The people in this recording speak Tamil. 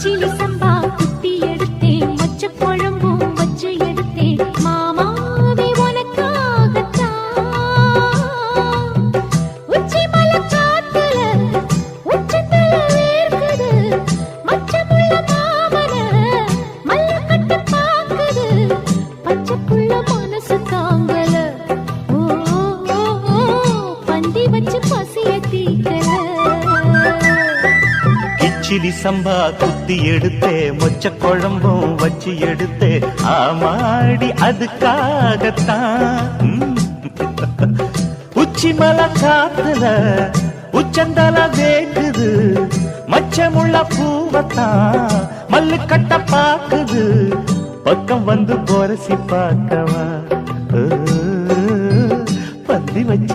கிச்சிலி சம்பா குட்டி எடுத்தேன், மொச்ச குழம்பும் வச்சு எடுத்தேன், மாமாவே உனக்காகத்தான். உச்சி மலை காத்துல உச்சத்துல வேர்க்குது, மச்சமுள்ள மாமன மல்ல கட்ட பாக்குது, பச்சை புள்ள மனசு தாங்கல. ஓ பந்தி வச்சு பசிய தீக்கல. கிச்சிலி சம்பா குத்தி எடுத்தே, மொச்ச குழம்பும் வச்சு எடுத்தே, ஆமாடி அதுக்காகத்தான். உச்சி மலை காத்துல உச்சந்தல வேக்குது, மச்சமுள்ள பூவத்தான் மல்லு கட்ட பாக்குது, பக்கம் வந்து போரசி பார்க்கவா பந்தி வச்சு